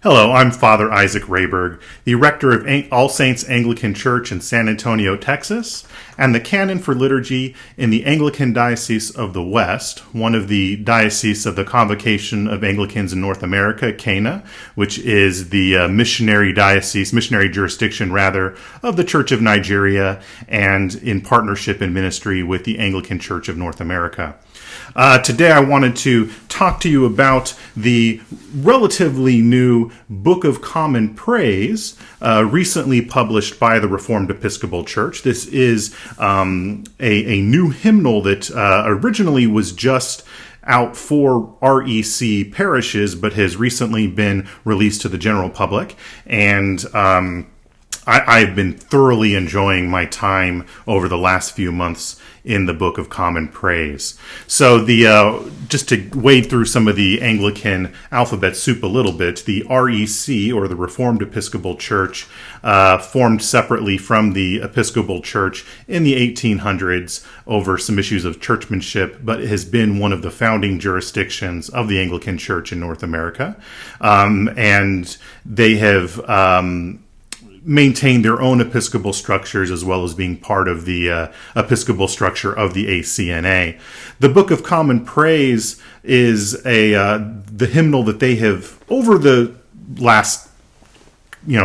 Hello, I'm Father Isaac Rayberg, the rector of All Saints Anglican Church in San Antonio, Texas, and the canon for liturgy in the Anglican Diocese of the West, one of the dioceses of the Convocation of Anglicans in North America, CANA, which is the missionary jurisdiction of the Church of Nigeria, and in partnership and ministry with the Anglican Church of North America. Today I wanted to talk to you about the relatively new Book of Common Praise, recently published by the Reformed Episcopal Church. This is a new hymnal that originally was just out for REC parishes, but has recently been released to the general public. And I've been thoroughly enjoying my time over the last few months in the Book of Common Praise. So just to wade through some of the Anglican alphabet soup a little bit, the REC, or the Reformed Episcopal Church, formed separately from the Episcopal Church in the 1800s over some issues of churchmanship, but has been one of the founding jurisdictions of the Anglican Church in North America. And they have maintain their own episcopal structures as well as being part of the episcopal structure of the ACNA. The Book of Common Praise is the hymnal that they have, over the last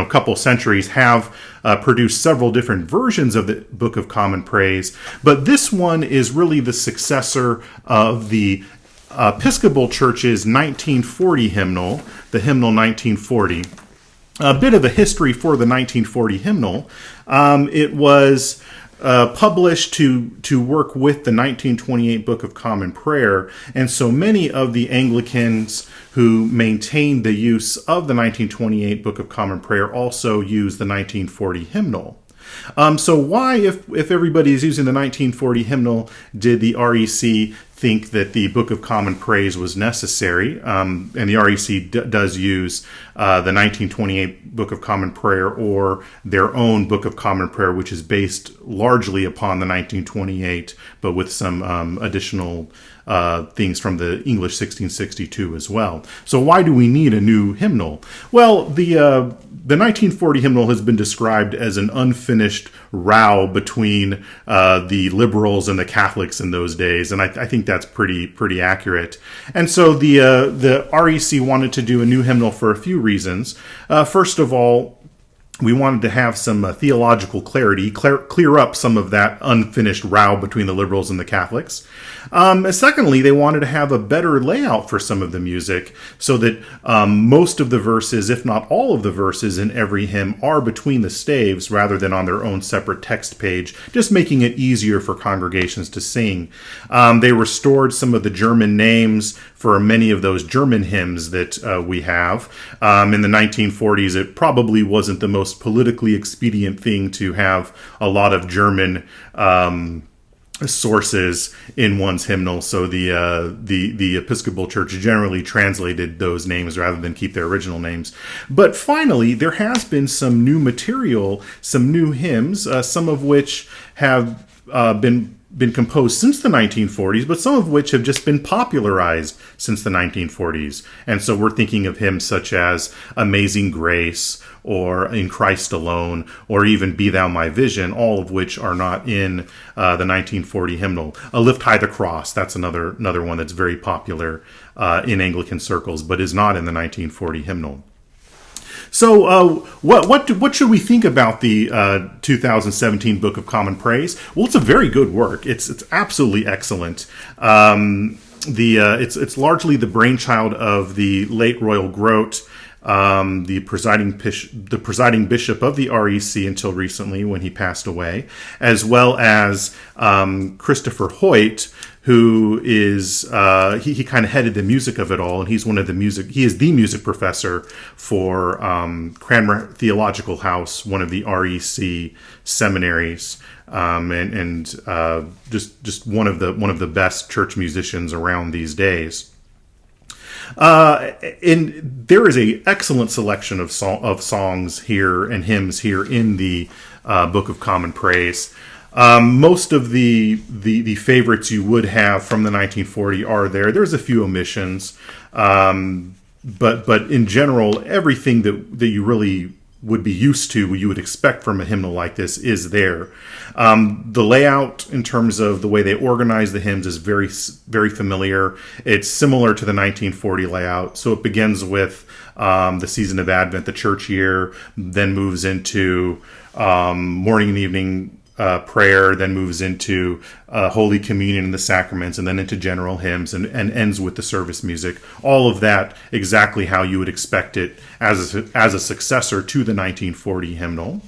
couple centuries, have produced several different versions of the Book of Common Praise, but this one is really the successor of the Episcopal Church's 1940 hymnal, the Hymnal 1940. A bit of a history for the 1940 hymnal. It was published to work with the 1928 Book of Common Prayer, and so many of the Anglicans who maintained the use of the 1928 Book of Common Prayer also use the 1940 hymnal. So why, if everybody is using the 1940 hymnal, did the REC think that the Book of Common Praise was necessary? And the REC does use the 1928 Book of Common Prayer, or their own Book of Common Prayer, which is based largely upon the 1928, but with some additional things from the English 1662 as well. So why do we need a new hymnal? Well, the 1940 hymnal has been described as an unfinished row between the liberals and the Catholics in those days, and I think that's pretty accurate. And so the REC wanted to do a new hymnal for a few reasons. First of all, we wanted to have some theological clarity, clear up some of that unfinished row between the liberals and the Catholics. Secondly, they wanted to have a better layout for some of the music so that most of the verses, if not all of the verses in every hymn, are between the staves rather than on their own separate text page, just making it easier for congregations to sing. They restored some of the German names for many of those German hymns that we have. In the 1940s, it probably wasn't the most politically expedient thing to have a lot of German sources in one's hymnal, so the Episcopal Church generally translated those names rather than keep their original names. But finally, there has been some new material, some new hymns, some of which have been composed since the 1940s, but some of which have just been popularized since the 1940s. And so we're thinking of hymns such as Amazing Grace, or In Christ Alone, or even Be Thou My Vision, all of which are not in the 1940 hymnal. Lift High the Cross, that's another one that's very popular in Anglican circles, but is not in the 1940 hymnal. So what should we think about the 2017 Book of Common Praise? Well, it's a very good work. It's absolutely excellent. It's largely the brainchild of the late Royal Grote, the presiding bishop of the REC until recently when he passed away, as well as Christopher Hoyt, who is he kind of headed the music of it all, and he is the music professor for Cranmer Theological House, one of the REC seminaries, and just one of the best church musicians around these days. And there is a excellent selection of songs here and hymns here in the Book of Common Praise. Most of the favorites you would have from the 1940 are there. There's a few omissions. but in general, everything that you really would be used to, you would expect from a hymnal like this, is there. The layout, in terms of the way they organize the hymns, is very, very familiar. It's similar to the 1940 layout. So it begins with the season of Advent, the church year, then moves into morning and evening prayer, then moves into Holy Communion and the sacraments, and then into general hymns, and ends with the service music. All of that exactly how you would expect it as a successor to the 1940 hymnal.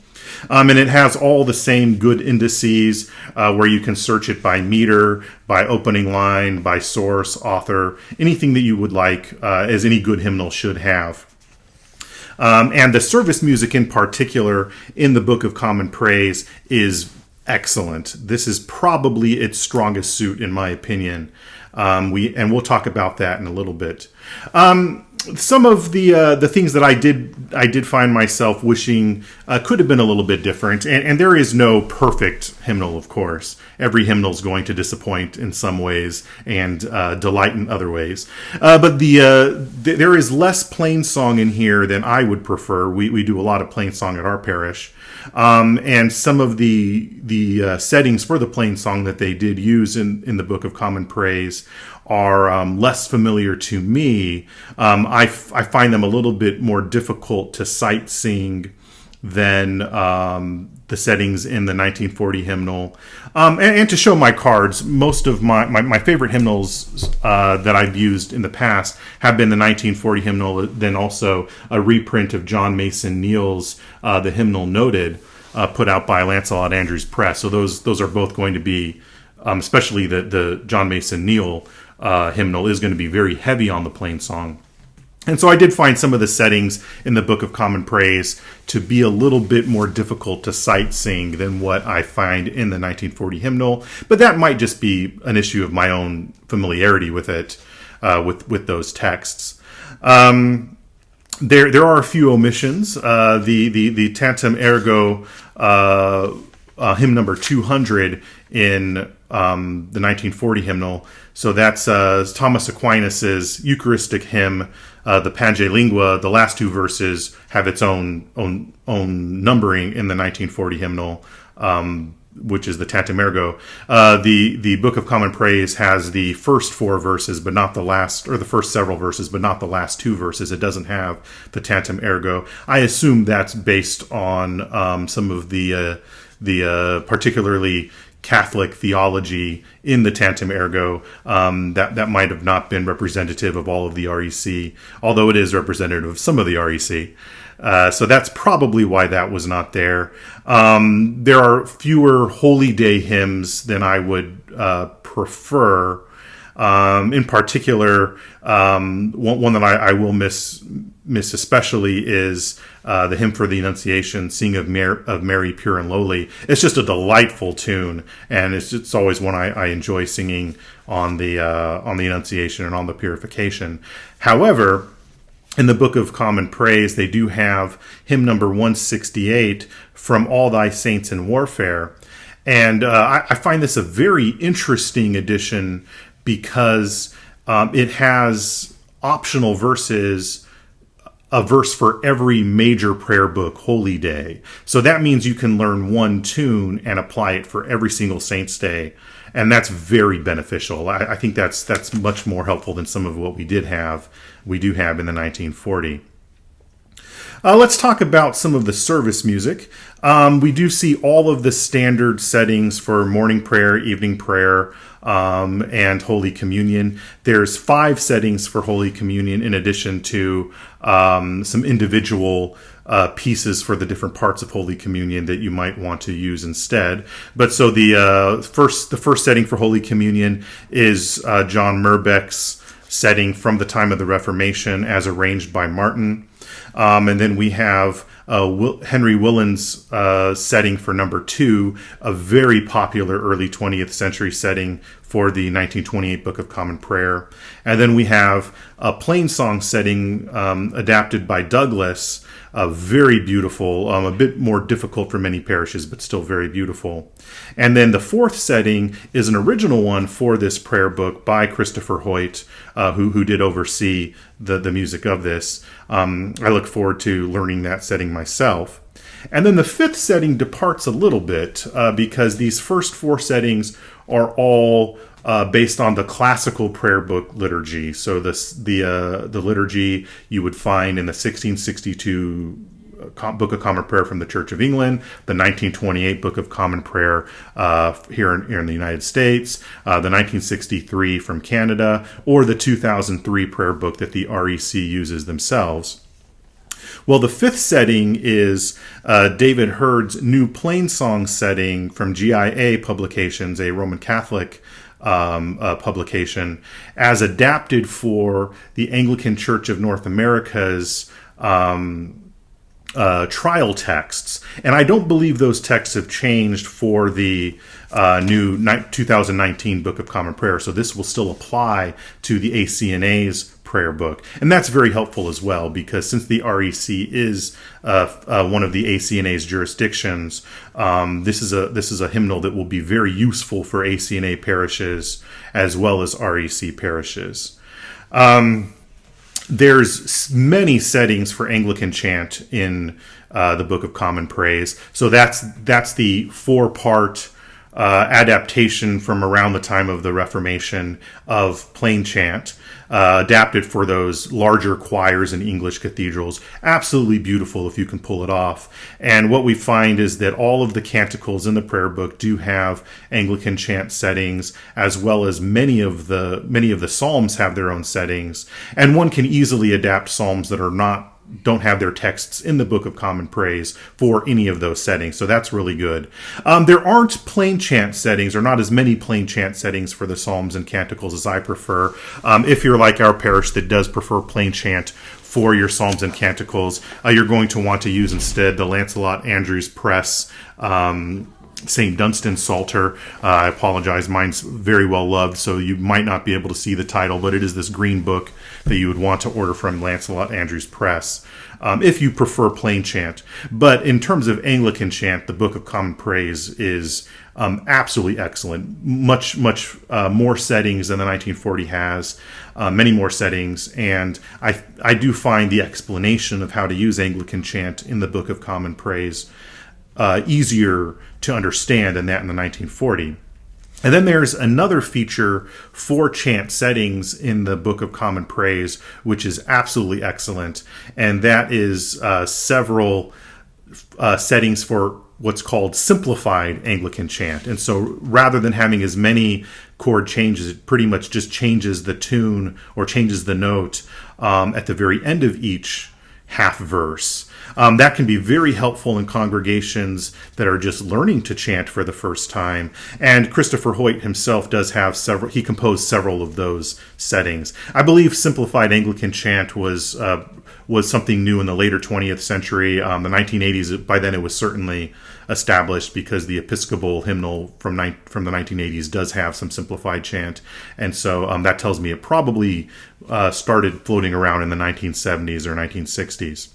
And it has all the same good indices where you can search it by meter, by opening line, by source, author, anything that you would like, as any good hymnal should have. And the service music in particular in the Book of Common Praise is excellent. This is probably its strongest suit, in my opinion. We'll talk about that in a little bit. Some of the things that I did find myself wishing could have been a little bit different, and there is no perfect hymnal, of course. Every hymnal is going to disappoint in some ways and delight in other ways. But there is less plain song in here than I would prefer. We do a lot of plain song at our parish, and some of the settings for the plain song that they did use in the Book of Common Praise are less familiar to me. I find them a little bit more difficult to sight sing than the settings in the 1940 hymnal. And to show my cards, most of my favorite hymnals that I've used in the past have been the 1940 hymnal, then also a reprint of John Mason Neal's The Hymnal Noted, put out by Lancelot Andrews Press. So those are both going to be, especially the John Mason Neal hymnal is going to be very heavy on the plain song. And so I did find some of the settings in the Book of Common Praise to be a little bit more difficult to sight sing than what I find in the 1940 hymnal. But that might just be an issue of my own familiarity with it, with those texts. There are a few omissions. The Tantum Ergo hymn number 200 in the 1940 hymnal. So that's Thomas Aquinas's Eucharistic hymn, the Pange Lingua. The last two verses have its own numbering in the 1940 hymnal, which is the Tantum Ergo. The Book of Common Praise has the first four verses, but not the last, or the first several verses, but not the last two verses. It doesn't have the Tantum Ergo. I assume that's based on some of the particularly Catholic theology in the Tantum Ergo that might have not been representative of all of the REC, although it is representative of some of the REC. So that's probably why that was not there. There are fewer Holy Day hymns than I would prefer. In particular, one that I will miss especially is the hymn for the Annunciation, Sing of Mary Pure and Lowly. It's just a delightful tune, and it's always one I enjoy singing on the Annunciation and on the Purification. However, in the Book of Common Praise, they do have hymn number 168, From All Thy Saints in Warfare. And I find this a very interesting addition because it has optional verses, a verse for every major prayer book Holy Day. So that means you can learn one tune and apply it for every single Saint's Day. And that's very beneficial. I think that's much more helpful than some of what we do have in the 1940. Let's talk about some of the service music. We do see all of the standard settings for morning prayer, evening prayer, and Holy Communion. There's 5 settings for Holy Communion in addition to some individual pieces for the different parts of Holy Communion that you might want to use instead. But so the first setting for Holy Communion is John Merbeck's setting from the time of the Reformation as arranged by Martin. And then we have Henry Willen's setting for number 2, a very popular early 20th century setting for the 1928 Book of Common Prayer. And then we have a plain song setting adapted by Douglas, very beautiful, a bit more difficult for many parishes, but still very beautiful. And then the fourth setting is an original one for this prayer book by Christopher Hoyt, who did oversee the music of this. I look forward to learning that setting myself. And then the fifth setting departs a little bit because these first four settings are all based on the classical prayer book liturgy. So the liturgy you would find in the 1662 Book of Common Prayer from the Church of England, the 1928 Book of Common Prayer here in the United States, the 1963 from Canada, or the 2003 prayer book that the REC uses themselves. Well, the fifth setting is David Hurd's new plain song setting from GIA Publications, a Roman Catholic publication, as adapted for the Anglican Church of North America's trial texts. And I don't believe those texts have changed for the new 2019 Book of Common Prayer. So this will still apply to the ACNA's prayer book. And that's very helpful as well, because since the REC is one of the ACNA's jurisdictions, this is a hymnal that will be very useful for ACNA parishes as well as REC parishes. There's many settings for Anglican chant in the Book of Common Praise. So that's the four-part adaptation from around the time of the Reformation of plain chant, adapted for those larger choirs in English cathedrals. Absolutely beautiful if you can pull it off. And what we find is that all of the canticles in the prayer book do have Anglican chant settings, as well as many of the psalms have their own settings. And one can easily adapt psalms that don't have their texts in the Book of Common Praise for any of those settings. So that's really good. There aren't plain chant settings, or not as many plain chant settings for the Psalms and Canticles as I prefer. If you're like our parish that does prefer plain chant for your Psalms and Canticles, you're going to want to use instead the Lancelot Andrews Press St. Dunstan Psalter. I apologize, mine's very well loved, so you might not be able to see the title, but it is this green book that you would want to order from Lancelot Andrews Press if you prefer plain chant. But in terms of Anglican chant, the Book of Common Praise is absolutely excellent. Much more settings than the 1940 has, many more settings, and I do find the explanation of how to use Anglican chant in the Book of Common Praise easier to understand than that in the 1940. And then there's another feature for chant settings in the Book of Common Praise, which is absolutely excellent, and that is several settings for what's called simplified Anglican chant. And so rather than having as many chord changes, it pretty much just changes the tune or changes the note at the very end of each half verse. That can be very helpful in congregations that are just learning to chant for the first time. And Christopher Hoyt himself does have several. He composed several of those settings. I believe simplified Anglican chant was something new in the later 20th century. The 1980s, by then it was certainly established because the Episcopal hymnal from the 1980s does have some simplified chant. And so that tells me it probably started floating around in the 1970s or 1960s.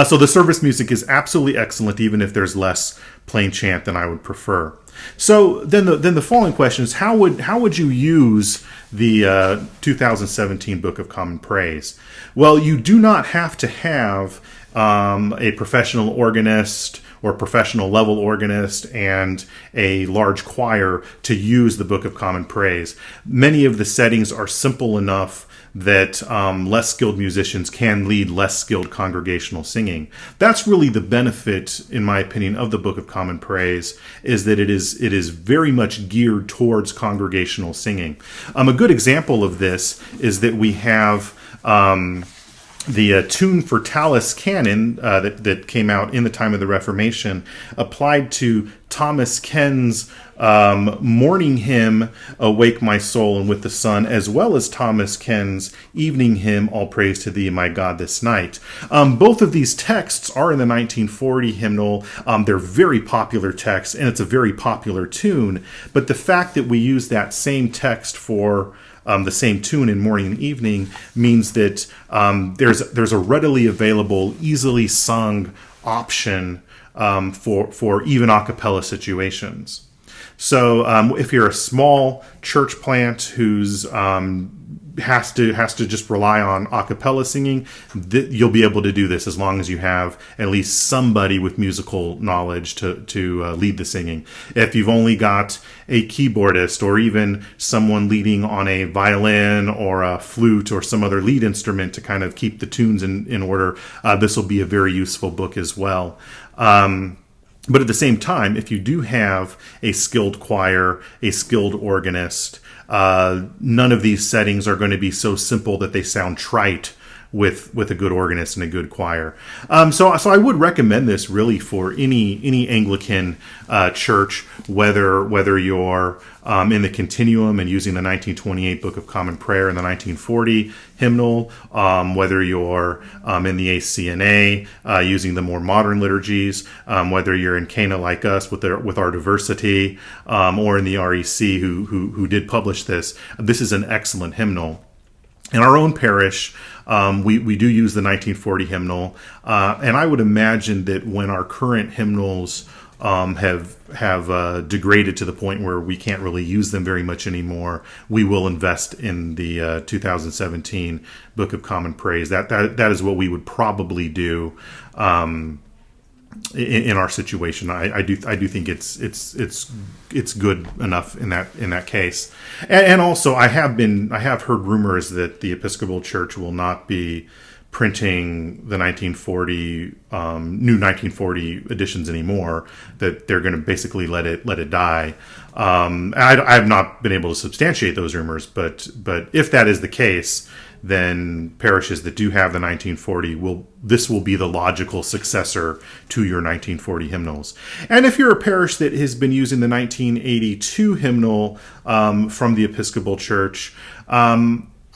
So the service music is absolutely excellent, even if there's less plain chant than I would prefer. So then the following question is, how would you use the 2017 Book of Common Praise? Well, you do not have to have a professional organist or professional level organist and a large choir to use the Book of Common Praise. Many of the settings are simple enough that less skilled musicians can lead less skilled congregational singing. That's really the benefit, in my opinion, of the Book of Common Praise, is that it is very much geared towards congregational singing. A good example of this is that we have the tune for Tallis Canon that came out in the time of the Reformation applied to Thomas Ken's morning hymn, Awake My Soul and With the Sun, as well as Thomas Ken's evening hymn, All Praise to Thee, My God, This Night. Both of these texts are in the 1940 hymnal. They're very popular texts, and it's a very popular tune. But the fact that we use that same text for the same tune in morning and evening means that there's a readily available, easily sung option for even a cappella situations. So if you're a small church plant who's has to just rely on a cappella singing, you'll be able to do this as long as you have at least somebody with musical knowledge to lead the singing. If you've only got a keyboardist or even someone leading on a violin or a flute or some other lead instrument to kind of keep the tunes in order, this will be a very useful book as well. But at the same time, if you do have a skilled choir, a skilled organist, none of these settings are going to be so simple that they sound trite with a good organist and a good choir. So I would recommend this really for any Anglican church, whether you're in the Continuum and using the 1928 Book of Common Prayer and the 1940 hymnal, whether you're in the ACNA using the more modern liturgies, whether you're in Cana like us with our diversity, or in the REC who did publish this. This is an excellent hymnal. In our own parish, we do use the 1940 hymnal, and I would imagine that when our current hymnals have degraded to the point where we can't really use them very much anymore, we will invest in the 2017 Book of Common Praise. That is what we would probably do in our situation. I do think it's good enough in that case. And also I have heard rumors that the Episcopal Church will not be printing the 1940 new 1940 editions anymore, that they're going to basically let it die. I have not been able to substantiate those rumors, but if that is the case, then parishes that do have the 1940 will be the logical successor to your 1940 hymnals. And if you're a parish that has been using the 1982 hymnal from the Episcopal Church,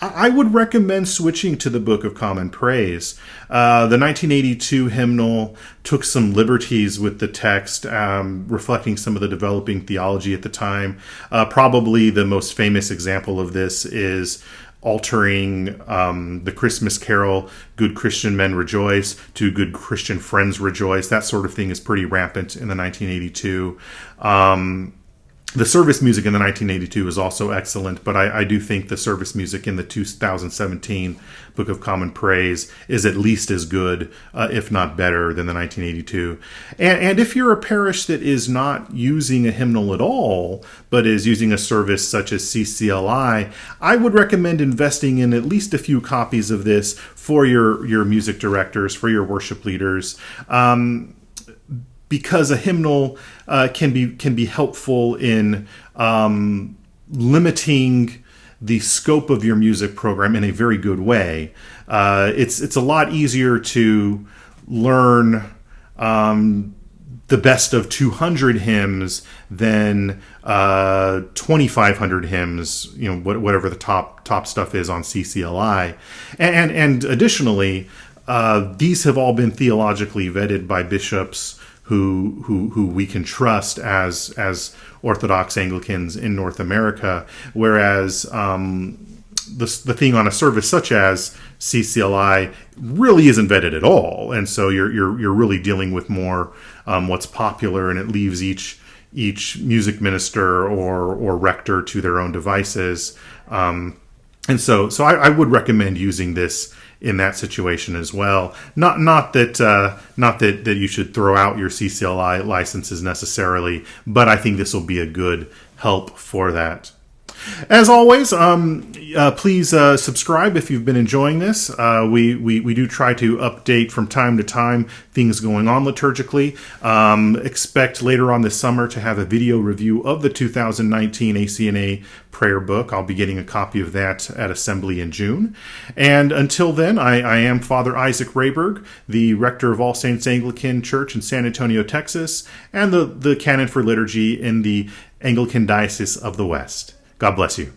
I would recommend switching to the Book of Common Praise. The 1982 hymnal took some liberties with the text, reflecting some of the developing theology at the time. Probably the most famous example of this is altering the Christmas carol, Good Christian Men Rejoice, to Good Christian Friends Rejoice. That sort of thing is pretty rampant in the 1982. The service music in the 1982 is also excellent, but I do think the service music in the 2017 Book of Common Praise is at least as good, if not better, than the 1982. And if you're a parish that is not using a hymnal at all, but is using a service such as CCLI, I would recommend investing in at least a few copies of this for your music directors, for your worship leaders. Because a hymnal can be helpful in limiting the scope of your music program in a very good way. It's a lot easier to learn the best of 200 hymns than 2,500 hymns. Whatever the top stuff is on CCLI, and additionally, these have all been theologically vetted by bishops who we can trust as Orthodox Anglicans in North America, whereas the thing on a service such as CCLI really isn't vetted at all, and so you're really dealing with more what's popular, and it leaves each music minister or rector to their own devices, and so I would recommend using this in that situation as well. Not that you should throw out your CCLI licenses necessarily, but I think this will be a good help for that. As always, Please subscribe if you've been enjoying this. We do try to update from time to time things going on liturgically. Expect later on this summer to have a video review of the 2019 ACNA prayer book. I'll be getting a copy of that at Assembly in June. And until then, I am Father Isaac Rayberg, the rector of All Saints Anglican Church in San Antonio, Texas, and the canon for liturgy in the Anglican Diocese of the West. God bless you.